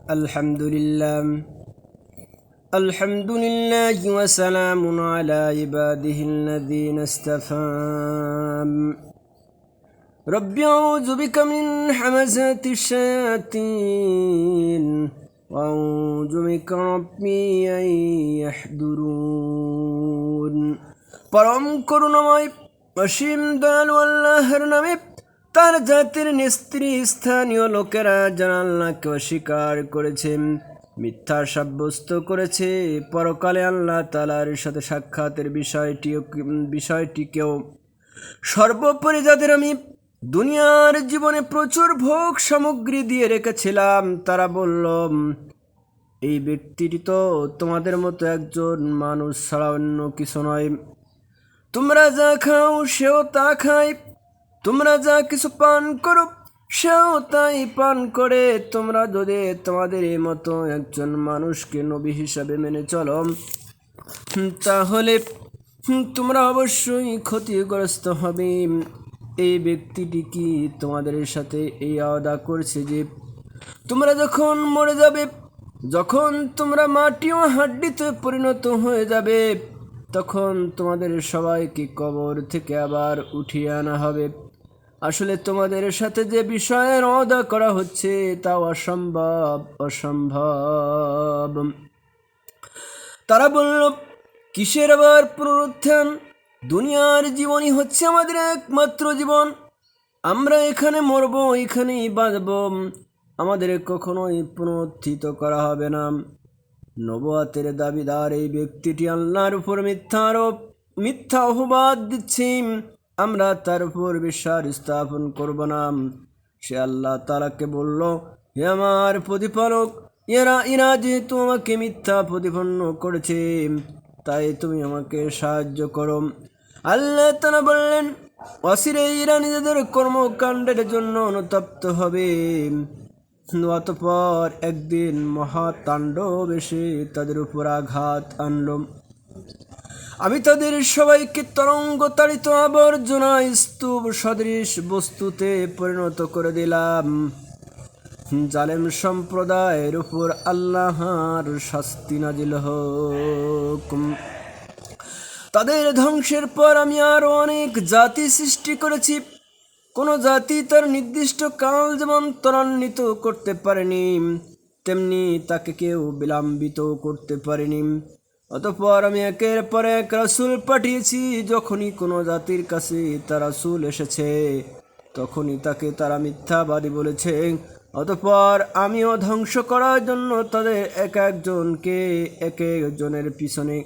الحمد لله وسلام على عباده الذين اصطفى رب أعوذ بك من همزات الشياطين وأعوذ بك ربي أن يحضرون পরম করুণাময় অসীম দয়ালু আল্লাহর নামে তার জাতির নেতৃস্থানীয় লোকেরা যারা আল্লাহকে অস্বীকার করেছে, মিথ্যা সাব্যস্ত করেছে, পরকালে আল্লাহ তাআলার সাথে সাক্ষাতের বিষয়টিকেও সর্বোপরি যাদের আমি দুনিয়ার জীবনে প্রচুর ভোগ সামগ্রী দিয়ে রেখেছিলাম, তারা বলল, এই ব্যক্তিটি তো তোমাদের মতো একজন মানুষ ছাড়া অন্য কিছু নয়। তোমরা যা খাও সেও তা খায়, তোমরা যা কিছু পান করো সেও তাই পান করে। তোমরা যদি তোমাদের এই মতো একজন মানুষকে নবী হিসাবে মেনে চলো, তাহলে তোমরা অবশ্যই ক্ষতিগ্রস্ত হবে। এই ব্যক্তিটি কি তোমাদের সাথে এই ওয়াদা করছে যে তোমরা যখন মরে যাবে, যখন তোমরা মাটি ও হাড্ডিতে পরিণত হয়ে যাবে, তখন তোমাদের সবাইকে কবর থেকে আবার উঠিয়ে আনা হবে। আসলে তোমাদের সাথে যে বিষয়ের ওয়াদা করা হচ্ছে তা অসম্ভব। তারা বলল, কিসের আবার পুনরুত্থান? দুনিয়ার জীবনই হচ্ছে আমাদের একমাত্র জীবন। আমরা এখানে মরব, এখানেই বাঁচব, আমাদের কখনোই পুনরুত্থিত করা হবে না। নবুয়তের দাবিদার এই ব্যক্তিটি আল্লাহর উপর মিথ্যা অপবাদ দিচ্ছে। আমরা তার উপর বিশ্বাস স্থাপন করব না। সে আল্লাহ তাআলাকে বলল, হে আমার প্রতিপালক, এরা যেহেতু আমাকে মিথ্যা প্রতিপন্ন করেছে, তাই তুমি আমাকে সাহায্য করো। আল্লাহ তাআলা বললেন, অচিরেই এরা নিজেদের কর্মকাণ্ডের জন্য অনুতপ্ত হবে। অতঃপর একদিন মহাতাণ্ডব এসে তাদের উপর আঘাত আনল। আমি তাদের সবাইকে তরঙ্গতাড়িত আবর্জনা স্তূপ সদৃশ বস্তুতে পরিণত করে দিলাম। জালেম সম্প্রদায়ের উপর আল্লাহর শাস্তি নাজিল হোক। তাদের ধ্বংসের পর আমি আরো অনেক জাতি সৃষ্টি করেছি। কোনো জাতি তার নির্দিষ্ট কাল যেমন ত্বরান্বিত করতে পারেনি, তেমনি তাকে কেউ বিলম্বিত করতে পারেনি। অতঃপর আমি একের পর এক রাসূল পাঠিয়েছি। যখনই কোনো জাতির কাছে তার রাসূল এসেছে, তখনই তাকে তারা মিথ্যাবাদী বলেছে। অতঃপর আমিও ধ্বংস করার জন্য তাদের এক একজনের পিছনে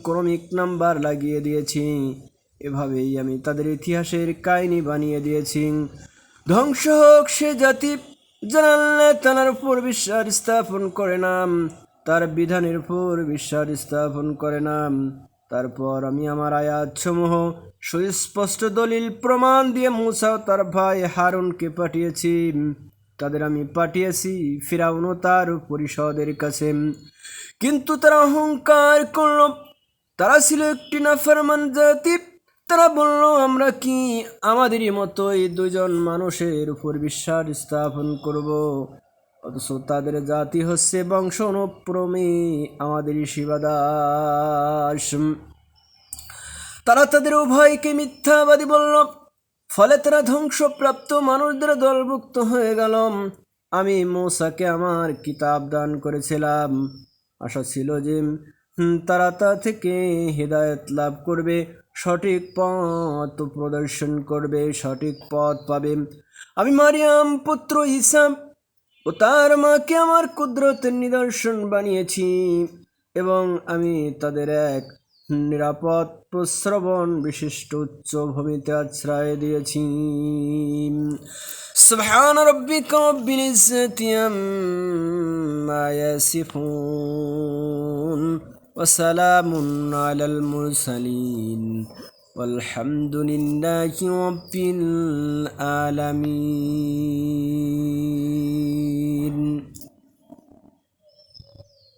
ক্রমিক নাম্বার লাগিয়ে দিয়েছি। এভাবেই আমি তাদের ইতিহাসের কাহিনী বানিয়ে দিয়েছি। ধ্বংস হোক সে জাতি যারা আল্লাহ তাআলার উপর বিশ্বাস স্থাপন করে না, তার বিধানের উপর বিশ্বাস স্থাপন করে না। তারপর আমি আমার আয়াতসমূহ সুস্পষ্ট দলিল প্রমাণ দিয়ে মূসা ও তার ভাই হারুনকে পাঠিয়েছি। তাদের আমি পাঠিয়েছি ফিরআউন ও তার পরিষদের কাছে, কিন্তু তারা অহংকার করল। তারা ছিল একটি নাফরমান জাতি। তারা বলল, আমরা কি আমাদেরই মতো এই দুজন মানুষের উপর বিশ্বাস স্থাপন করব? অথচ তাদের জাতি হচ্ছে বংশ অনুক্রমে আমাদেরই শিবাদাস। তারা তাদের উভয়কে মিথ্যাবাদী বলল, ফলে তারা ধ্বংসপ্রাপ্ত মানুষদের দলভুক্ত হয়ে গেল। আমি মূসাকে আমার কিতাব দান করেছিলাম। আশা ছিল যে তারা তা থেকে হিদায়াত লাভ করবে, সঠিক পথ প্রদর্শন করবে, সঠিক পথ পাবে। আমি মারিয়াম পুত্র ঈসা ও তার মাকে আমার কুদরতের নিদর্শন বানিয়েছি, এবং আমি তাদের এক নিরাপদ প্রস্রবণ বিশিষ্ট উচ্চ ভূমিতে আশ্রয় দিয়েছি। সুবহান রাব্বিকা রাব্বিল ইজ্জাতি আম্মা ইয়াসিফুন ওয়া সালামুন আলাল মুরসালিন ওয়ালহামদুলিল্লাহি রাব্বিল আলামিন।